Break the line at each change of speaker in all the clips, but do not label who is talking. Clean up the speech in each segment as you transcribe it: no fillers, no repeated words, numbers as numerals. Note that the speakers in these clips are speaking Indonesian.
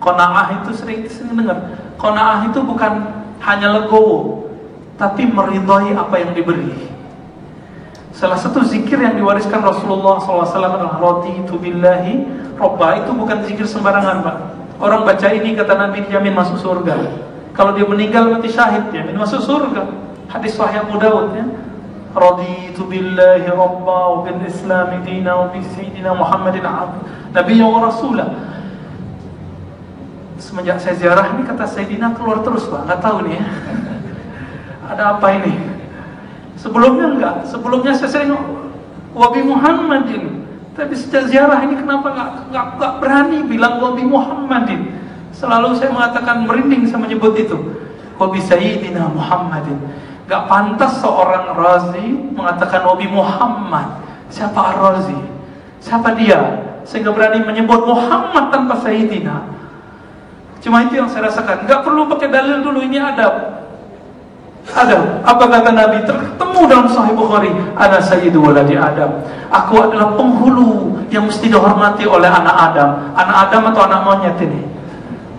Qanaah itu sering dengar. Qanaah itu bukan hanya legowo, tapi meridhai apa yang diberi. Salah satu zikir yang diwariskan Rasulullah SAW adalah raditu billahi robba. Itu bukan zikir sembarangan, Pak. Orang baca ini kata Nabi jamin masuk surga. Kalau dia meninggal mati syahid, jamin masuk surga. Hadis Sahih Abu Dawud ya. Raditu billahi robba wa bil Islam dina wa bi sayyidina Muhammadin nabiyya wa rasulah. Semenjak saya ziarah ini kata Sayyidina keluar terus, Pak. Nggak tahu nih ya. Ada apa ini? Sebelumnya enggak. Sebelumnya saya sering Wabi Muhammadin. Tapi sejak ziarah ini kenapa enggak berani bilang Wabi Muhammadin. Selalu saya mengatakan merinding sama nyebut itu. Wabi Sayyidina Muhammadin. Enggak pantas seorang Razi mengatakan Wabi Muhammad. Siapa Ar-Razi? Siapa dia? Saya enggak berani menyebut Muhammad tanpa Sayyidina. Cuma itu yang saya rasakan. Enggak perlu pakai dalil dulu, ini adab. Adam, apa kata Nabi? Tertemu dalam Sahih Bukhari, ana sayyidu waladi Adam. Aku adalah penghulu yang mesti dihormati oleh anak Adam. Anak Adam atau anak monyet ini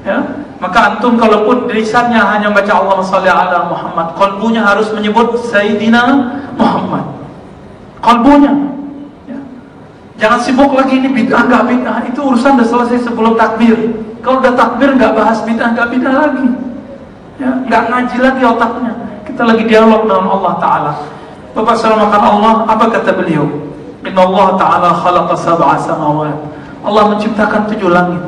ya? Maka antum kalaupun lisannya hanya baca Allahumma shalli ala Muhammad, qalbunya harus menyebut Sayyidina Muhammad. Qalbunya ya? Jangan sibuk lagi ini bid'ah enggak bid'ah. Itu urusan sudah selesai sebelum takbir. Kalau udah takbir enggak bahas bid'ah enggak bid'ah lagi ya? Enggak ngaji lagi otaknya. Kita lagi dialog dengan Allah Ta'ala. Bapak salamakan Allah, apa kata beliau? Inna Allah Ta'ala khalaqa sab'a samawat. Allah menciptakan 7 langit.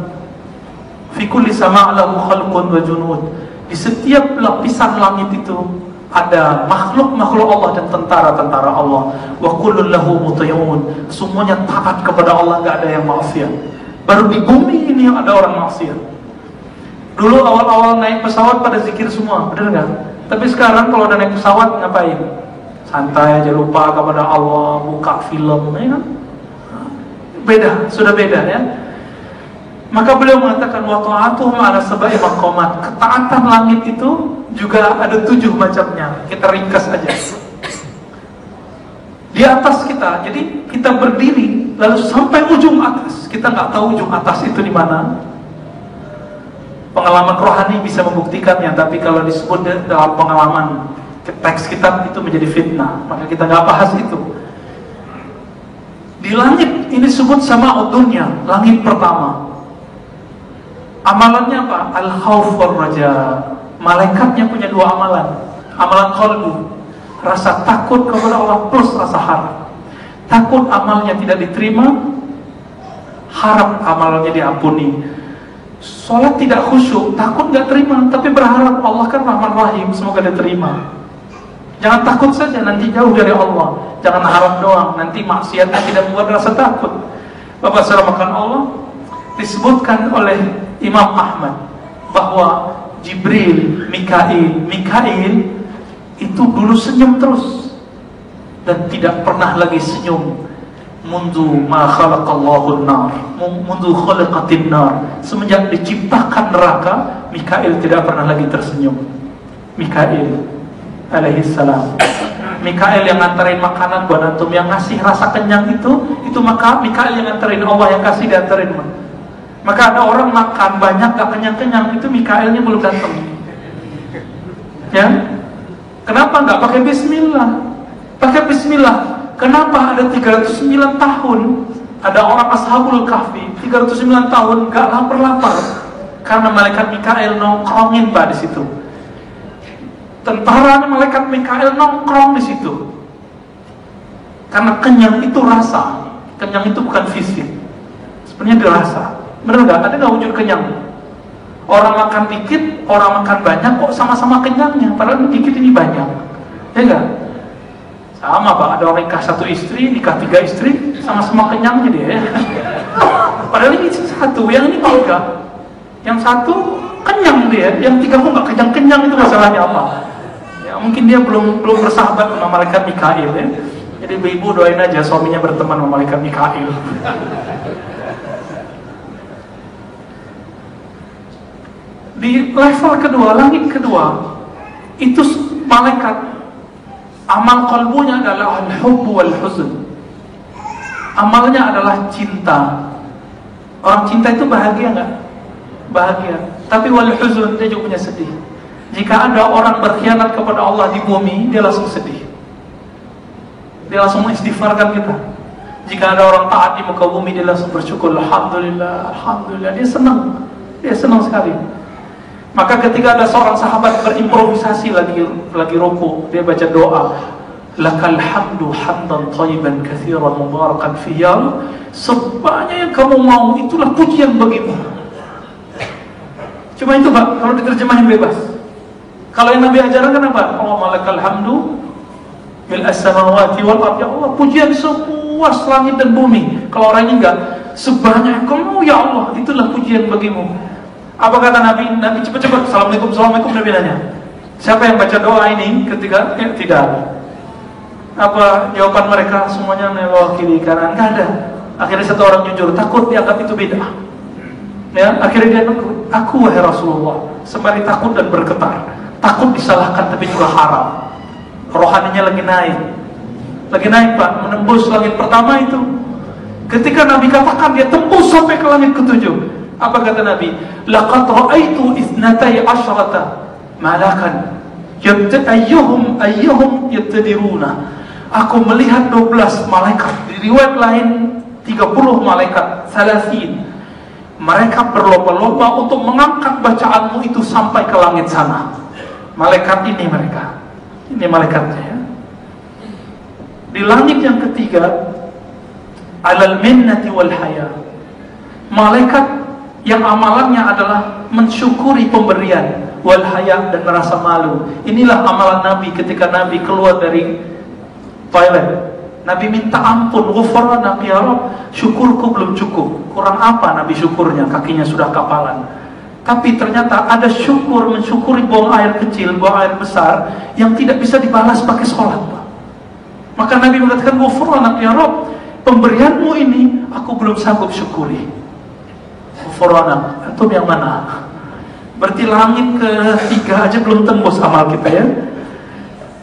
Fi kulli sama' lahu khalqun wa junud. Di setiap lapisan langit itu ada makhluk-makhluk Allah dan tentara-tentara Allah. Wa kullun lahu muti'un. Semuanya taat kepada Allah, enggak ada yang maksiat. Baru di bumi ini yang ada orang maksiat. Dulu awal-awal naik pesawat pada zikir semua, benar enggak? Tapi sekarang kalau udah naik pesawat ngapain? Santai aja, lupa kepada Allah, buka film, ya kan? Beda, sudah beda ya. Maka beliau mengatakan wa ta'atuhum ala sab'i maqamat. Ketaatan langit itu juga ada 7 macamnya. Kita ringkas aja. Di atas kita, jadi kita berdiri lalu sampai ujung atas. Kita nggak tahu ujung atas itu di mana. Pengalaman rohani bisa membuktikannya, tapi kalau disebut dalam pengalaman teks kitab itu menjadi fitnah, maka kita nggak bahas itu. Di langit ini disebut sama dunia, langit pertama. Amalannya apa? Al-khawf wal raja. Malaikatnya punya 2 amalan. Amalan qalbu, rasa takut kepada Allah plus rasa harap. Takut amalnya tidak diterima, harap amalnya diampuni. Sholat tidak khusyuk, takut gak terima, tapi berharap Allah kan Rahman Rahim, semoga diterima. Jangan takut saja, nanti jauh dari Allah. Jangan harap doang, nanti maksiatnya tidak membuat rasa takut. Bapak salamakan Allah, disebutkan oleh Imam Ahmad bahwa Jibril, Mikail itu dulu senyum terus dan tidak pernah lagi senyum. Mundu ma khalaqallahu an-nar, mundu khalaqatin nar. Semenjak diciptakan neraka, Mikail tidak pernah lagi tersenyum. Mikail alaihi salam. Mikail yang nganterin makanan buat antum, yang ngasih rasa kenyang itu maka Mikail yang nganterin, Allah yang kasih dianterin. Maka ada orang makan banyak gak kenyang-kenyang, itu Mikailnya belum datang. Ya? Kenapa nggak pakai bismillah? Pakai bismillah. Kenapa ada 309 tahun ada orang Ashabul Kahfi 309 tahun gak lapar-lapar? Karena malaikat Mikail nongkrongin Pak di situ. Tentara malaikat Mikail nongkrong di situ. Karena kenyang itu rasa, kenyang itu bukan fisik. Sebenarnya dirasa. Benar nggak? Ada nggak wujud kenyang? Orang makan dikit, orang makan banyak kok sama-sama kenyangnya. Padahal dikit ini banyak, ya nggak? Sama Pak, ada orang nikah 1 istri, nikah 3 istri, sama-sama kenyangnya dia. Padahal ini 1, yang ini 3. Yang 1 kenyang dia, yang 3 kok nggak kenyang-kenyang, itu masalahnya apa? Ya mungkin dia belum bersahabat sama malaikat Mikail ya. Jadi ibu doain aja suaminya berteman sama malaikat Mikail. Di level kedua, langit kedua, itu malaikat amal qalbunya adalah al-hubb wal huzn. Amalnya adalah cinta. Orang cinta itu bahagia nggak? bahagia. Tapi wal huzun, dia juga punya sedih. Jika ada orang berkhianat kepada Allah di bumi, dia langsung sedih. Dia langsung mengistighfarkan kita. Jika ada orang taat di muka bumi, dia langsung bersyukur, alhamdulillah, alhamdulillah. Dia senang sekali. Maka ketika ada seorang sahabat berimprovisasi lagi rukuk, dia baca doa, lakal hamdu hamdan thayyiban katsiran mubarakan fiyya, sebanyak yang kamu mau itulah pujian bagimu. Cuma itu Pak, kalau diterjemahin bebas. Kalau yang Nabi ajarkan apa? Allahumma lakal hamdu mil as-samawati wal ardh, ya Allah, pujian sepuas langit dan bumi. Kalau orangnya enggak, sebanyak yang kamu ya Allah, itulah pujian bagimu. Apa kata Nabi? Nabi cepat-cepat, assalamualaikum, assalamualaikum. Nabi nanya, siapa yang baca doa ini ketika tidak ada? Apa jawaban mereka? Semuanya nengok kiri kanan, nggak ada. Akhirnya satu orang jujur, takut dianggap itu bid'ah. Ya, akhirnya dia nunggu, aku wahai Rasulullah, sembari takut dan bergetar, takut disalahkan tapi juga haram. Rohaninya lagi naik Pak, menembus langit pertama itu. Ketika Nabi katakan dia tembus sampai ke langit ketujuh. Apa kata Nabi? Laqad ra'aitu itsnatai asyrata malakan ayyuhum yattadiruna. Aku melihat 12 malaikat. Di riwayat lain 30 malaikat, 30. Mereka berlomba-lomba untuk mengangkat bacaanmu itu sampai ke langit sana. Malaikat ini mereka. Ini malaikatnya ya. Di langit yang ketiga, alal minnati wal haya. Malaikat yang amalannya adalah mensyukuri pemberian, wal haya, dan merasa malu. Inilah amalan Nabi ketika Nabi keluar dari toilet. Nabi minta ampun, ghufranak ya Rabb, syukurku belum cukup. Kurang apa Nabi syukurnya? Kakinya sudah kapalan. Tapi ternyata ada syukur, mensyukuri buang air kecil, buang air besar yang tidak bisa dibalas pakai sholat, Pak. Maka Nabi mengatakan, ghufranak ya Rabb, pemberianmu ini aku belum sanggup syukuri. Ghufranak, antum yang mana? Berarti langit ketiga aja belum tembus amal kita ya.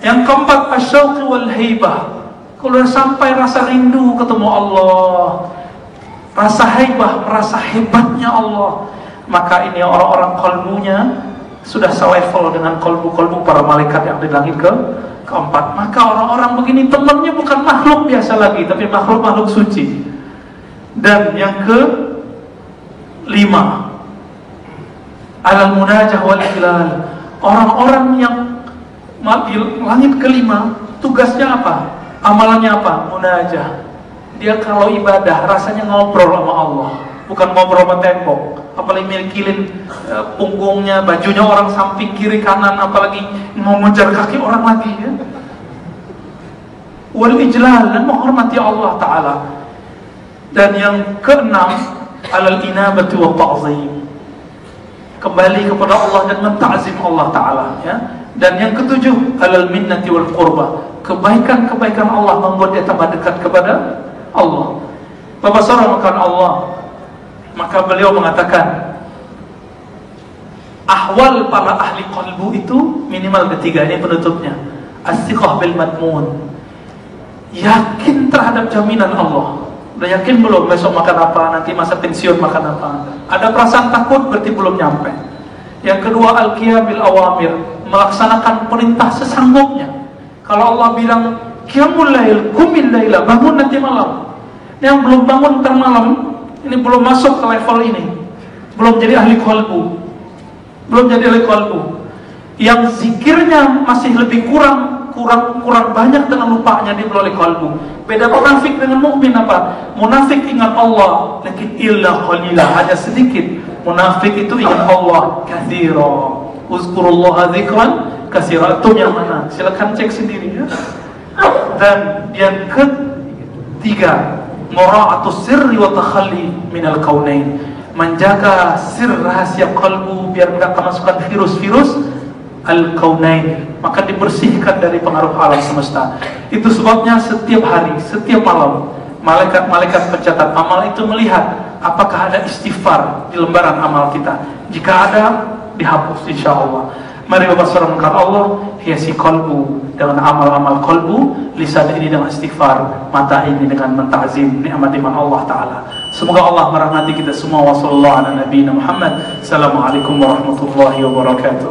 Yang keempat, asyauq wal haibah. Kalau sampai rasa rindu ketemu Allah, rasa haibah, merasa hebatnya Allah, maka ini orang-orang kalbunya sudah selevel dengan kalbu-kalbu para malaikat yang di langit keempat. Maka orang-orang begini temannya bukan makhluk biasa lagi, tapi makhluk-makhluk suci. Dan yang kelima, alal munajah wal hilal. Orang-orang yang di langit kelima, tugasnya apa? Amalannya apa? Munajah. Dia kalau ibadah rasanya ngobrol sama Allah, bukan ngobrol sama tembok. Apalagi milkilin punggungnya, bajunya orang samping kiri kanan, apalagi mau mengejar kaki orang lagi ya. Wal ijlal, dan menghormati Allah Ta'ala. Dan yang keenam, alal inabati wa ta'zim, kembali kepada Allah dan menta'zim Allah Ta'ala ya. Dan yang ketujuh, alal minnati wal qurba, kebaikan-kebaikan Allah membuat dia tambah dekat kepada Allah. Bapak saudara makan Allah, maka beliau mengatakan ahwal para ahli qalbu itu minimal ketiga. Ini penutupnya, as-siqah bil madmun, yakin terhadap jaminan Allah. Udah yakin belum besok makan apa, nanti masa pensiun makan apa? Ada perasaan takut, berarti belum nyampe. Yang kedua, al-qiyam bil awamir, melaksanakan perintah sesanggupnya. Kalau Allah bilang qiyamul lail, qumil laila, bangun nanti malam. Yang belum bangun ntar malam, ini belum masuk ke level ini, belum jadi ahli qalbu, belum jadi ahli qalbu. Yang zikirnya masih lebih kurang banyak dengan lupanya, dia belum ahli qalbu. Beda munafik dengan mukmin apa? Munafik ingat Allah, lakin illa qalila, hanya sedikit. Munafik itu ingat Allah katsira. Uzkurullaha dzikran katsira. Itu yang mana? Silakan cek sendiri ya. Dan yang ketiga, mura'atus sirri wa takhalli minal kaunain, menjaga sir, rahasia kalbu biar enggak kemasukan virus-virus al-kaunain, maka dibersihkan dari pengaruh alam semesta. Itu sebabnya setiap hari, setiap malam, malaikat-malaikat pencatat amal itu melihat apakah ada istighfar di lembaran amal kita. Jika ada, dihapus insyaallah. Mari Bapak saudara Allah, hiasi kalbu dengan amal-amal kolbu, lisan ini dengan istighfar, mata ini dengan mentazim nikmat-nikmat Allah Ta'ala. Semoga Allah merahmati kita semua. Wassalamualaikum warahmatullahi wabarakatuh.